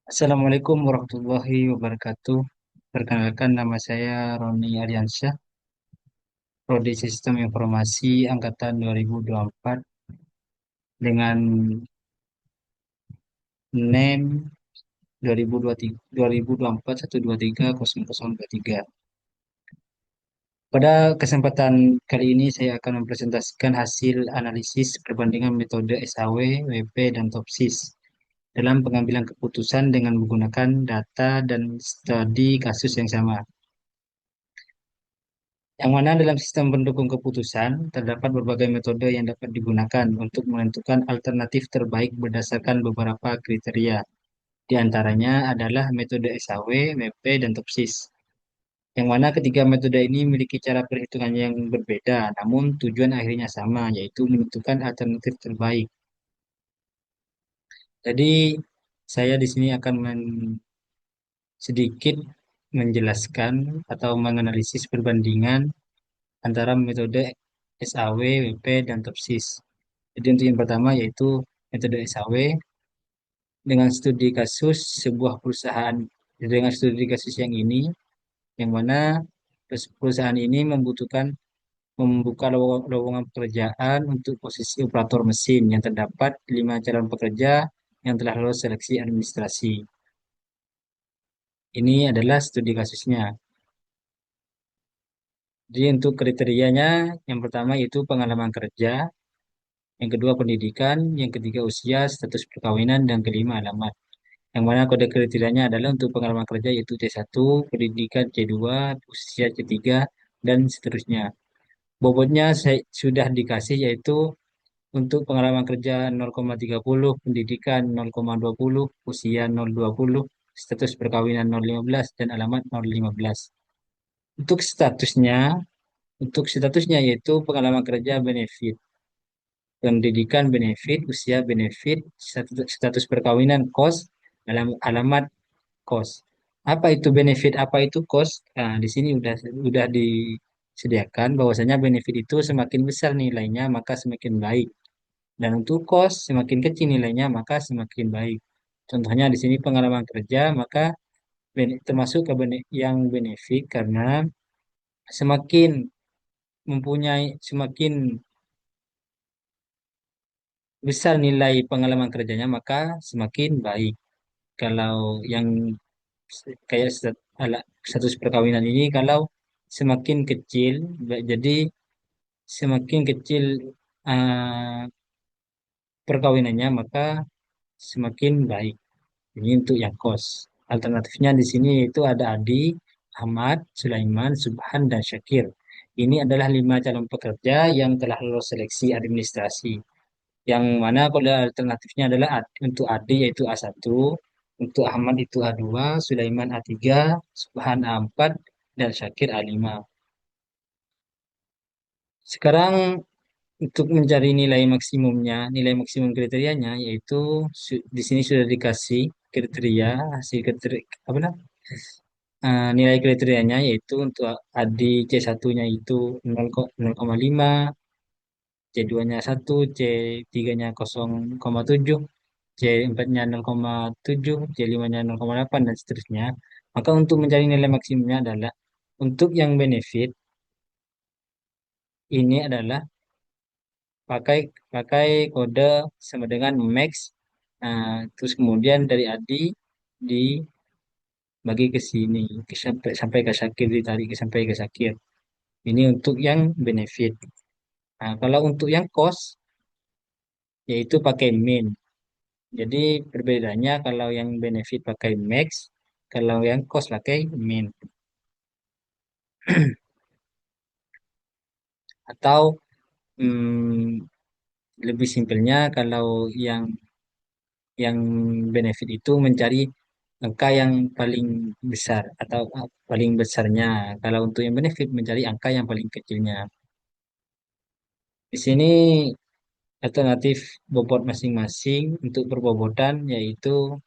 Assalamualaikum warahmatullahi wabarakatuh. Perkenalkan nama saya Roni Aryansyah, Prodi Sistem Informasi Angkatan 2024 dengan NEM 2023 2024 123 Pada kesempatan kali ini saya akan mempresentasikan hasil analisis perbandingan metode SAW, WP, dan TOPSIS dalam pengambilan keputusan dengan menggunakan data dan studi kasus yang sama. Yang mana dalam sistem pendukung keputusan terdapat berbagai metode yang dapat digunakan untuk menentukan alternatif terbaik berdasarkan beberapa kriteria. Di antaranya adalah metode SAW, MP, dan TOPSIS. Yang mana ketiga metode ini memiliki cara perhitungan yang berbeda, namun tujuan akhirnya sama, yaitu menentukan alternatif terbaik. Jadi saya di sini akan sedikit menjelaskan atau menganalisis perbandingan antara metode SAW, WP, dan TOPSIS. Jadi untuk yang pertama yaitu metode SAW dengan studi kasus sebuah perusahaan. Dengan studi kasus yang ini, yang mana perusahaan ini membuka lowongan pekerjaan untuk posisi operator mesin yang terdapat 5 calon pekerja yang telah lolos seleksi administrasi. Ini adalah studi kasusnya. Jadi untuk kriterianya, yang pertama yaitu pengalaman kerja, yang kedua pendidikan, yang ketiga usia, status perkawinan, dan kelima alamat. Yang mana kode kriterianya adalah untuk pengalaman kerja yaitu C1, pendidikan C2, usia C3, dan seterusnya. Bobotnya saya sudah dikasih yaitu untuk pengalaman kerja 0,30, pendidikan 0,20, usia 0,20, status perkawinan 0,15, dan alamat 0,15. Untuk statusnya, untuk statusnya yaitu pengalaman kerja benefit. Pendidikan benefit, usia benefit, status perkawinan kos, alamat kos. Apa itu benefit, apa itu kos? Nah, di sini udah disediakan bahwasanya benefit itu semakin besar nilainya maka semakin baik. Dan untuk kos semakin kecil nilainya maka semakin baik. Contohnya di sini pengalaman kerja maka termasuk ke yang benefit karena semakin semakin besar nilai pengalaman kerjanya maka semakin baik. Kalau yang kayak status perkawinan ini kalau semakin kecil jadi semakin kecil eh, perkawinannya maka semakin baik. Ini untuk yang kos. Alternatifnya di sini itu ada Adi, Ahmad, Sulaiman, Subhan, dan Syakir. Ini adalah 5 calon pekerja yang telah lolos seleksi administrasi. Yang mana kalau alternatifnya adalah untuk Adi yaitu A1, untuk Ahmad itu A2, Sulaiman A3, Subhan A4, dan Syakir A5. Sekarang untuk mencari nilai maksimumnya, nilai maksimum kriterianya yaitu di sini sudah dikasih kriteria hasil kriteria apa namanya? Nilai kriterianya yaitu untuk ADI C1-nya itu 0,5, C2-nya 1, C3-nya 0,7, C4-nya 0,7, C5-nya 0,8 dan seterusnya. Maka untuk mencari nilai maksimumnya adalah untuk yang benefit ini adalah pakai pakai kode sama dengan max. Terus kemudian dari Adi dibagi ke sini sampai ke Syakir, ditarik sampai ke Syakir. Ini untuk yang benefit. Kalau untuk yang cost yaitu pakai min. Jadi perbedaannya kalau yang benefit pakai max, kalau yang cost pakai min. Atau hmm, lebih simpelnya kalau yang benefit itu mencari angka yang paling besar atau paling besarnya. Kalau untuk yang benefit mencari angka yang paling kecilnya. Di sini alternatif bobot masing-masing untuk perbobotan yaitu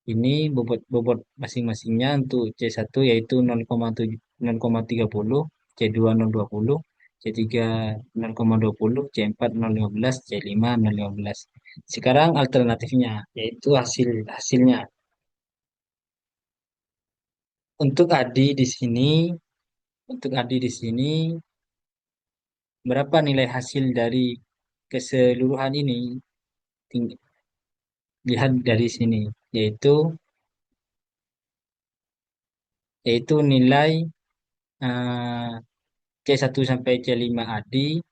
ini bobot masing-masingnya untuk C1 yaitu 0,7 0,30, C2 0,20, C3 0,20, C4 0,15, C5 0,15. Sekarang alternatifnya yaitu hasilnya. Untuk Adi di sini, untuk Adi di sini, berapa nilai hasil dari keseluruhan ini? Lihat dari sini, yaitu yaitu nilai eh, C1 sampai C5 Adi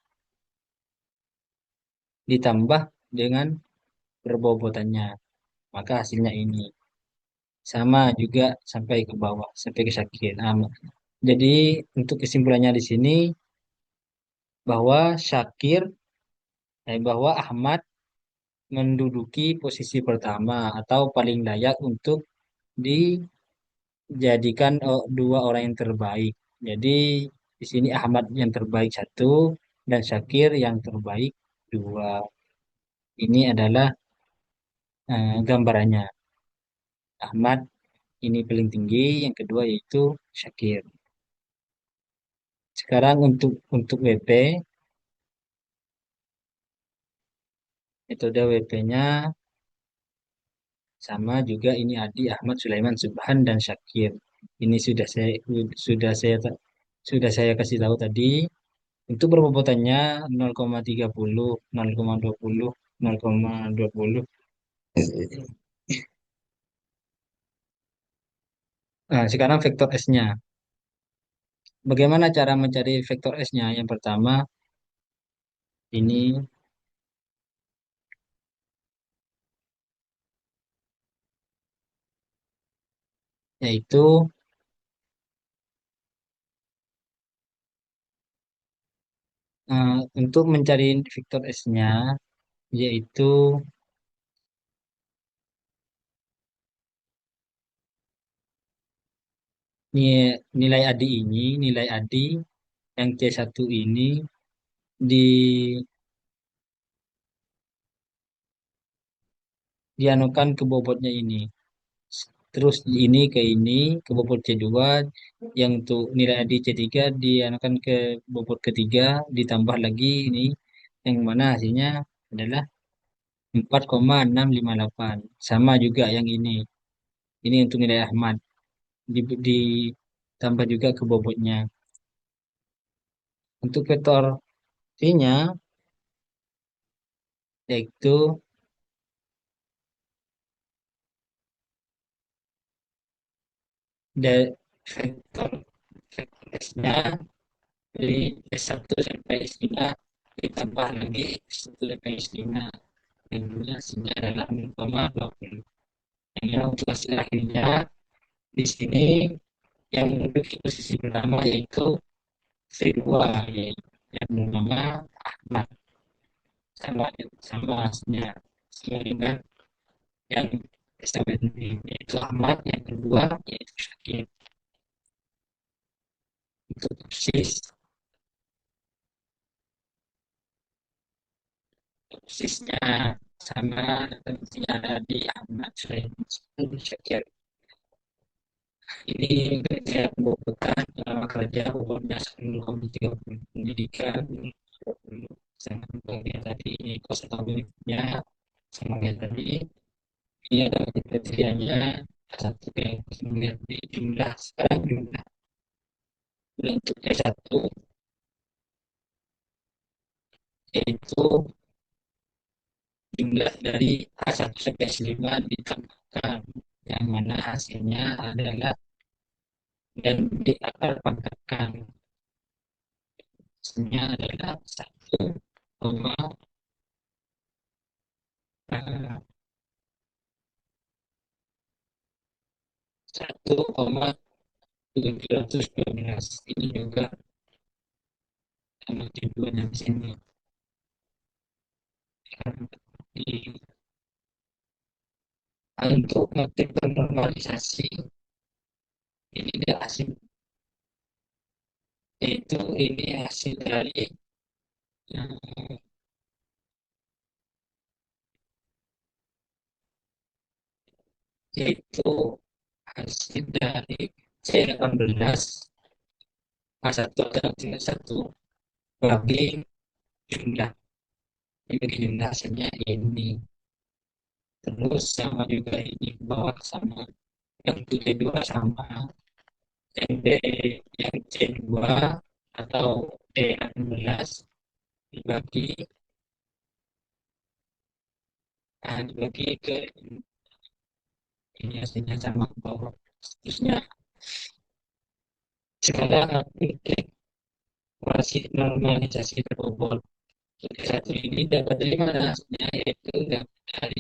ditambah dengan perbobotannya. Maka hasilnya ini. Sama juga sampai ke bawah, sampai ke Syakir. Jadi untuk kesimpulannya di sini bahwa bahwa Ahmad menduduki posisi pertama atau paling layak untuk dijadikan dua orang yang terbaik. Jadi di sini Ahmad yang terbaik satu dan Syakir yang terbaik dua. Ini adalah gambarannya. Ahmad ini paling tinggi, yang kedua yaitu Syakir. Sekarang untuk WP, metode WP-nya sama juga ini Adi, Ahmad, Sulaiman, Subhan dan Syakir. Ini sudah saya sudah saya kasih tahu tadi. Untuk perbobotannya 0,30, 0,20, 0,20. Nah, sekarang vektor S-nya. Bagaimana cara mencari vektor S-nya? Yang pertama, ini yaitu untuk mencari vektor S-nya, yaitu nilai ADI ini, nilai ADI yang C1 ini di dianukan ke bobotnya ini. Terus ini ke bobot C2, yang untuk nilai ADI C3 dianukan ke bobot ketiga, ditambah lagi ini, yang mana hasilnya adalah 4,658. Sama juga yang ini. Ini untuk nilai Ahmad. Ditambah juga ke bobotnya. Untuk vektor C-nya, yaitu dari vektor S-nya dari S1 sampai S3 ditambah lagi S1 sampai S5. Yang dulunya hasilnya adalah 0,20. Yang untuk hasil akhirnya di sini yang menduduki posisi pertama yaitu C2, yaitu yang bernama Ahmad. Sama sama hasilnya sama dengan yang S1 yaitu Ahmad, yang kedua yaitu Syakir. Untuk sisnya sama tentunya ada di Ahmad Sulaiman Syakir. Ini saya membutuhkan kerja umumnya 10,30 pendidikan sangat bagian tadi ini kos atau miliknya sama yang tadi ini adalah kriterianya satu yang melihat di jumlah sekarang jumlah untuk S1 yaitu jumlah dari A1 sampai S5 ditambahkan yang mana hasilnya adalah dan diakar pangkatkan hasilnya adalah 1,712. Ini juga sama tujuannya di sini. Untuk motif normalisasi ini dia hasil itu ini hasil dari eh, yaitu hasil dari C18 A1 adalah tinggal satu bagi jumlah bagi jumlah hasilnya ini terus sama juga ini bawah sama yang kedua sama yang D yang C2 atau D16 dibagi dibagi ke ini hasilnya sama ke bawah. Seterusnya sekarang aplikasi normalisasi berbobot. Jadi satu ini dapat dari mana hasilnya, yaitu dapat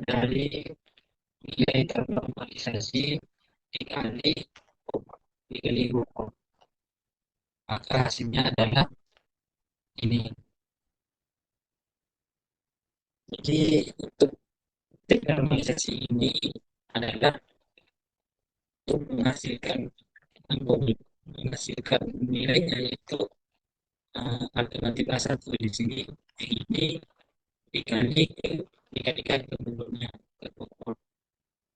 dari nilai ternormalisasi dikali dikali bobot. Maka hasilnya adalah ini. Jadi untuk denormalisasi ini adalah untuk menghasilkan nilainya, yaitu alternatif A1 di sini ini dikali ke dikalikan ke bentuknya ke pokok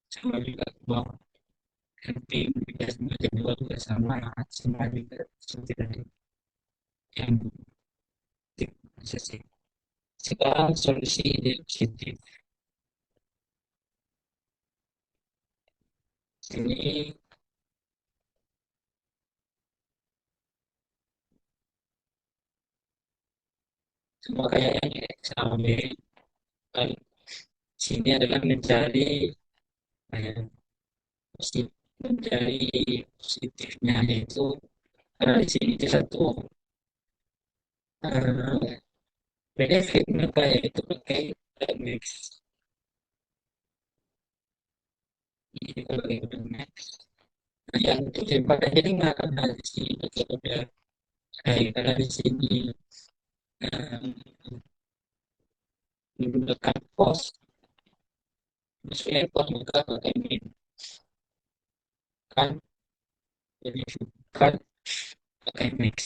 sama juga ke bawah, nanti biasanya kedua juga sama sama juga seperti tadi yang sesi. Sekarang solusi positif ini semua kayaknya sama. Kan sini adalah mencari eh, mencari positifnya, yaitu karena di sini itu satu eh, benefit kenapa, yaitu pakai mix ini pakai mix. Nah, yang terjebak jadi nggak karena di sini itu udah karena di sini eh, menggunakan pos maksudnya pos maka pakai min kan, jadi bukan pakai mix.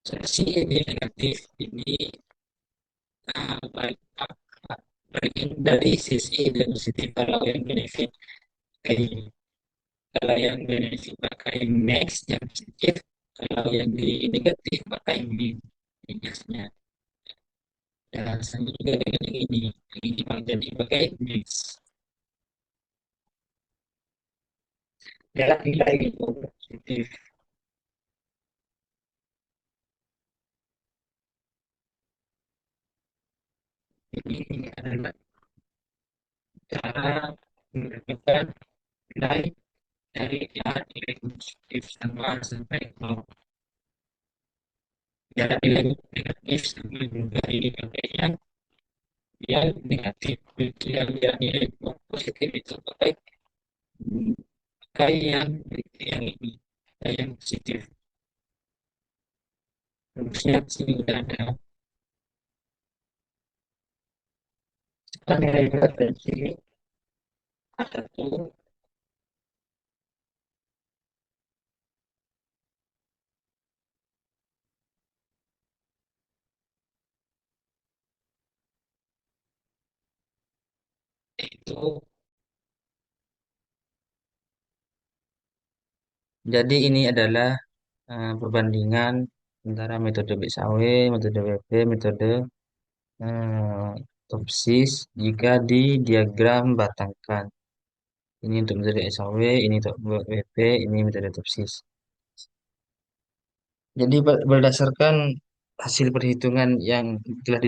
Solusi ini negatif ini baik dari sisi dan positif. Kalau yang benefit kayak kalau yang benefit pakai max yang positif, kalau yang di negatif pakai min minusnya. Dan sama juga dengan yang ini jadi pakai mix. Dalam nilai itu positif ini adalah cara mendapatkan nilai dari nilai positif sama sampai ke nilai negatif sama juga ini pakai yang negatif, itu yang nilai positif itu pakai yang ini yang positif. Harusnya sini udah ada nilai berat dari sini ada tuh itu. Jadi ini adalah perbandingan antara metode BSAW, metode WP, metode topsis jika di diagram batangkan. Ini untuk metode SAW, ini untuk WP, ini metode topsis. Jadi berdasarkan hasil perhitungan yang telah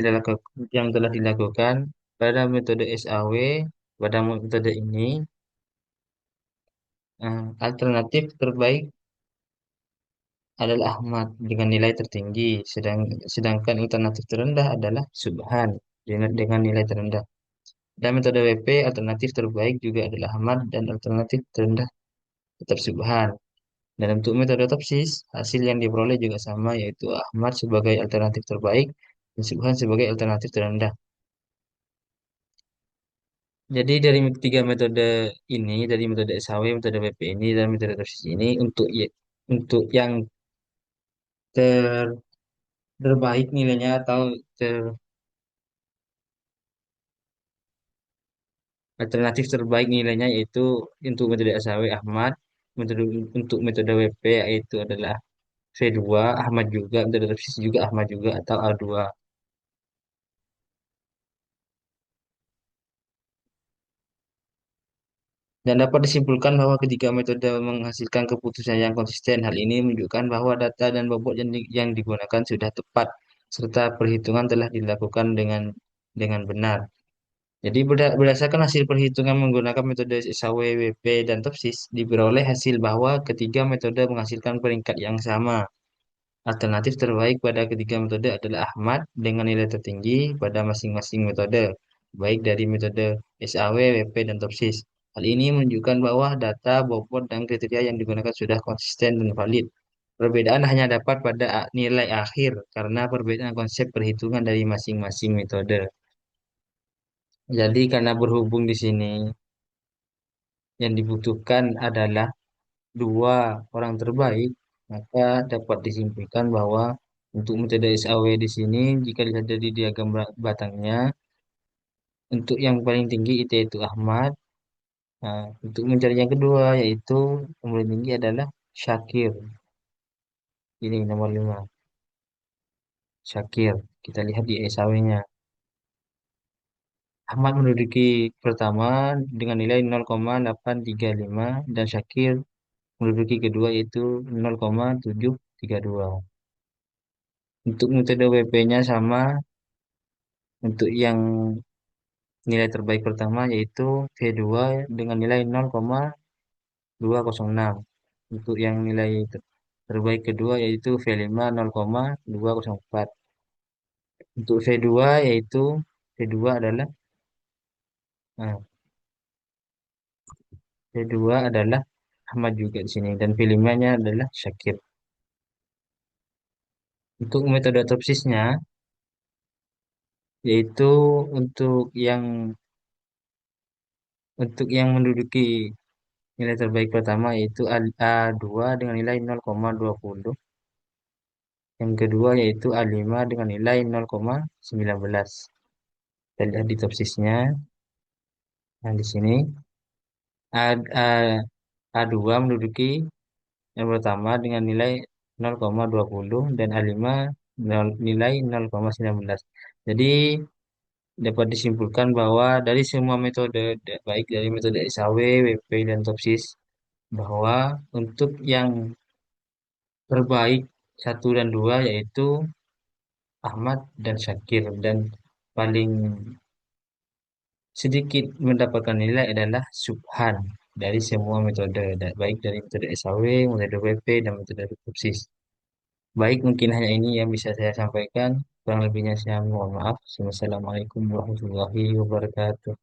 dilakukan pada metode SAW, pada metode ini alternatif terbaik adalah Ahmad dengan nilai tertinggi, sedangkan alternatif terendah adalah Subhan dengan nilai terendah. Dan metode WP alternatif terbaik juga adalah Ahmad dan alternatif terendah tetap Subhan. Dan untuk metode topsis, hasil yang diperoleh juga sama, yaitu Ahmad sebagai alternatif terbaik dan Subhan sebagai alternatif terendah. Jadi dari tiga metode ini, dari metode SAW, metode WP ini, dan metode topsis ini, untuk yang ter, terbaik nilainya atau alternatif terbaik nilainya yaitu untuk metode SAW Ahmad, metode untuk metode WP yaitu adalah V2 Ahmad juga, metode topsis juga Ahmad juga atau A2. Dan dapat disimpulkan bahwa ketiga metode menghasilkan keputusan yang konsisten. Hal ini menunjukkan bahwa data dan bobot yang digunakan sudah tepat, serta perhitungan telah dilakukan dengan benar. Jadi berdasarkan hasil perhitungan menggunakan metode SAW, WP, dan TOPSIS, diperoleh hasil bahwa ketiga metode menghasilkan peringkat yang sama. Alternatif terbaik pada ketiga metode adalah Ahmad dengan nilai tertinggi pada masing-masing metode, baik dari metode SAW, WP, dan TOPSIS. Hal ini menunjukkan bahwa data, bobot, dan kriteria yang digunakan sudah konsisten dan valid. Perbedaan hanya dapat pada nilai akhir karena perbedaan konsep perhitungan dari masing-masing metode. Jadi karena berhubung di sini yang dibutuhkan adalah dua orang terbaik, maka dapat disimpulkan bahwa untuk metode SAW di sini, jika dilihat dari diagram batangnya, untuk yang paling tinggi itu yaitu Ahmad. Nah, untuk mencari yang kedua yaitu yang paling tinggi adalah Syakir. Ini nomor 5, Syakir. Kita lihat di SAW-nya. Ahmad menduduki pertama dengan nilai 0,835 dan Syakir menduduki kedua yaitu 0,732. Untuk metode WP-nya sama, untuk yang nilai terbaik pertama yaitu V2 dengan nilai 0,206. Untuk yang nilai terbaik kedua yaitu V5 0,204. Untuk V2 yaitu V2 adalah V2 adalah Ahmad juga di sini dan V5-nya adalah Syakir. Untuk metode otopsisnya yaitu untuk yang menduduki nilai terbaik pertama yaitu A2 dengan nilai 0,20. Yang kedua yaitu A5 dengan nilai 0,19. Kita lihat di topsisnya. Nah, di sini A, A, A2 menduduki yang pertama dengan nilai 0,20 dan A5 nilai 0,19. Jadi dapat disimpulkan bahwa dari semua metode, baik dari metode SAW, WP, dan topsis, bahwa untuk yang terbaik satu dan dua yaitu Ahmad dan Syakir dan paling sedikit mendapatkan nilai adalah Subhan dari semua metode, baik dari metode SAW, metode WP, dan metode reduksis. Baik, mungkin hanya ini yang bisa saya sampaikan. Kurang lebihnya saya mohon maaf. Wassalamualaikum warahmatullahi wabarakatuh.